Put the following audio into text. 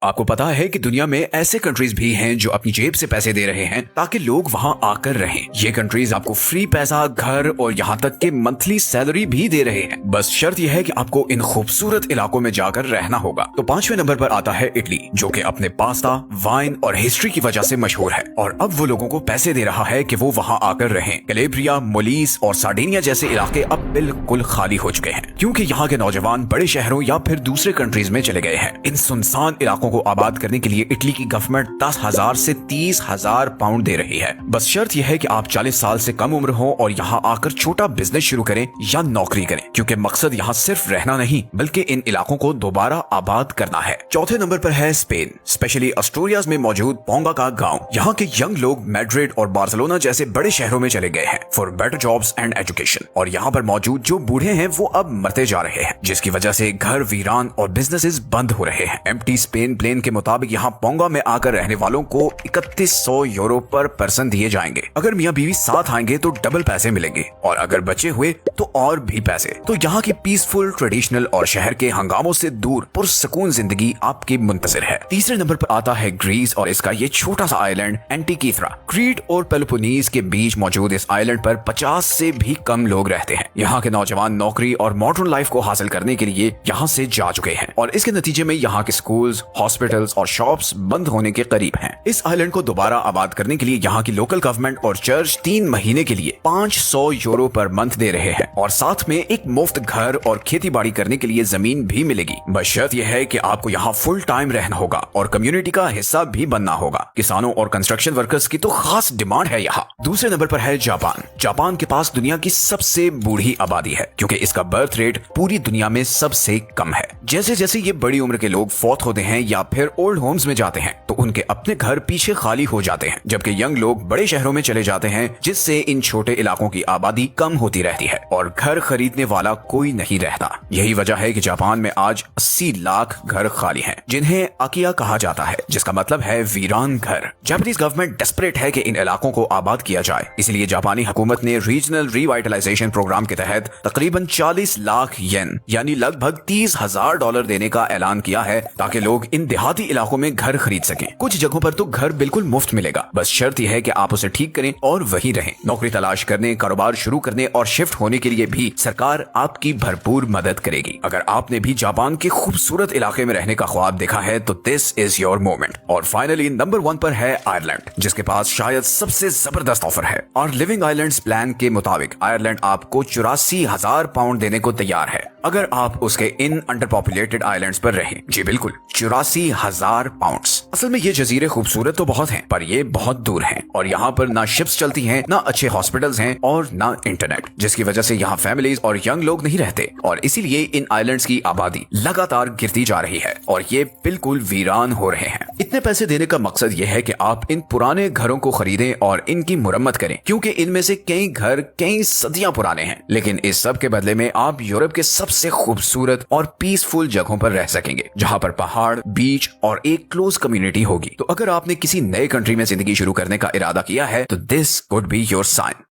आपको पता है कि दुनिया में ऐसे कंट्रीज भी हैं जो अपनी जेब से पैसे दे रहे हैं ताकि लोग वहां आकर रहें। ये कंट्रीज आपको फ्री पैसा, घर और यहाँ तक कि मंथली सैलरी भी दे रहे हैं। बस शर्त यह है कि आपको इन खूबसूरत इलाकों में जाकर रहना होगा। तो 5वें नंबर पर आता है इटली, जो कि अपने पास्ता, वाइन और हिस्ट्री की वजह से मशहूर है और अब वो लोगों को पैसे दे रहा है कि वो वहां आकर रहें। कैलेब्रिया, मोलिस और सार्डिनिया जैसे इलाके अब बिल्कुल खाली हो चुके हैं क्योंकि यहाँ के नौजवान बड़े शहरों या फिर दूसरे कंट्रीज में चले गए हैं। इन सुनसान इलाकों को आबाद करने के लिए इटली की गवर्नमेंट 10,000 से 30,000 पाउंड दे रही है। बस शर्त यह है कि आप 40 साल से कम उम्र हो और यहाँ आकर छोटा बिजनेस शुरू करें या नौकरी करें, क्योंकि मकसद यहाँ सिर्फ रहना नहीं बल्कि इन इलाकों को दोबारा आबाद करना है। चौथे नंबर पर है स्पेन, स्पेशली अस्टूरियास में मौजूद पोंगा का गाँव। यहाँ के यंग लोग मैड्रिड और बार्सिलोना जैसे बड़े शहरों में चले गए हैं for better jobs and education, और यहाँ पर मौजूद जो बूढ़े हैं वो अब मरते जा रहे हैं, जिसकी वजह से घर वीरान और बिजनेसेस बंद हो रहे हैं। एम्प्टी स्पेन प्लेन के मुताबिक यहाँ पोंगा में आकर रहने वालों को 3100 यूरो पर पर्सन दिए जाएंगे। अगर मियाँ बीवी साथ आएंगे तो डबल पैसे मिलेंगे और अगर बचे हुए तो और भी पैसे। तो यहाँ की पीसफुल, ट्रेडिशनल और शहर के हंगामों से दूर पुरसकून जिंदगी आपकी मुंतजिर है। तीसरे नंबर पर आता है ग्रीस और इसका ये छोटा सा आइलैंड एंटीकीथ्रा। क्रीट और पेलोपोनीस के बीच मौजूद इस आइलैंड पर 50 से भी कम लोग रहते हैं। यहाँ के नौजवान नौकरी और मॉडर्न लाइफ को हासिल करने के लिए यहाँ से जा चुके हैं और इसके नतीजे में यहाँ के स्कूल्स, हॉस्पिटल्स और शॉप्स बंद होने के करीब हैं। इस आइलैंड को दोबारा आबाद करने के लिए यहाँ की लोकल गवर्नमेंट और चर्च 3 महीने के लिए 500 यूरो पर मंथ दे रहे हैं और साथ में एक मुफ्त घर और खेती बाड़ी करने के लिए जमीन भी मिलेगी। बस शर्त यह है कि आपको यहाँ फुल टाइम रहना होगा और कम्युनिटी का हिस्सा भी बनना होगा। किसानों और कंस्ट्रक्शन वर्कर्स की तो खास डिमांड है यहाँ। दूसरे नंबर पर है जापान। जापान के पास दुनिया की सबसे बूढ़ी आबादी है क्योंकि इसका बर्थ रेट पूरी दुनिया में सबसे कम है। जैसे जैसे ये बड़ी उम्र के लोग फौत होते हैं या फिर ओल्ड होम्स में जाते हैं तो उनके अपने घर पीछे खाली हो जाते हैं, जबकि यंग लोग बड़े शहरों में चले जाते हैं, जिससे इन छोटे इलाकों की आबादी कम होती रहती है और घर खरीदने वाला कोई नहीं रहता। यही वजह है कि जापान में आज 80 लाख घर खाली हैं, जिन्हें अकिया कहा जाता है, जिसका मतलब है वीरान घर। जापानीज गवर्नमेंट डेस्परेट है कि इन इलाकों को आबाद किया जाए, इसलिए जापानी हुकूमत ने रीजनल रिवाइटलाइजेशन प्रोग्राम के तहत तकरीबन 40 लाख येन यानी लगभग $30,000 देने का ऐलान किया है ताकि लोग इन देहाती इलाकों में घर खरीद सकें। कुछ जगहों पर तो घर बिल्कुल मुफ्त मिलेगा, बस शर्त यह है कि आप उसे ठीक करें और वहीं रहें। नौकरी तलाश करने, कारोबार शुरू करने और शिफ्ट होने के लिए भी सरकार आपकी भरपूर मदद करेगी। अगर आपने भी जापान के खूबसूरत इलाके में रहने का ख्वाब देखा है तो दिस इज योर मोमेंट। और फाइनली नंबर 1 पर है आयरलैंड, जिसके पास शायद सबसे जबरदस्त ऑफर है। और लिविंग आइलैंड्स प्लान के मुताबिक आयरलैंड आपको 84,000 पाउंड देने को तैयार है अगर आप उसके इन अंडर पॉपुलेटेड आइलैंड्स पर रहें। जी बिल्कुल, 84,000 पाउंड्स। असल में ये जजीरे खूबसूरत तो बहुत हैं, पर ये बहुत दूर हैं और यहाँ पर ना शिप्स चलती हैं, ना अच्छे हॉस्पिटल्स हैं और ना इंटरनेट, जिसकी वजह से यहाँ फैमिलीज और यंग लोग नहीं रहते और इसीलिए इन आइलैंड्स की आबादी लगातार गिरती जा रही है और ये बिल्कुल वीरान हो रहे हैं। इतने पैसे देने का मकसद ये है कि आप इन पुराने घरों को खरीदें और इनकी मुरम्मत करें, क्योंकि इनमें से कई घर कई सदियां पुराने हैं। लेकिन इस सब के बदले में आप यूरोप के सबसे खूबसूरत और पीसफुल जगहों पर रह सकेंगे, जहां पर पहाड़, बीच और एक क्लोज कम्युनिटी होगी। तो अगर आपने किसी नए कंट्री में जिंदगी शुरू करने का इरादा किया है तो this could be your sign.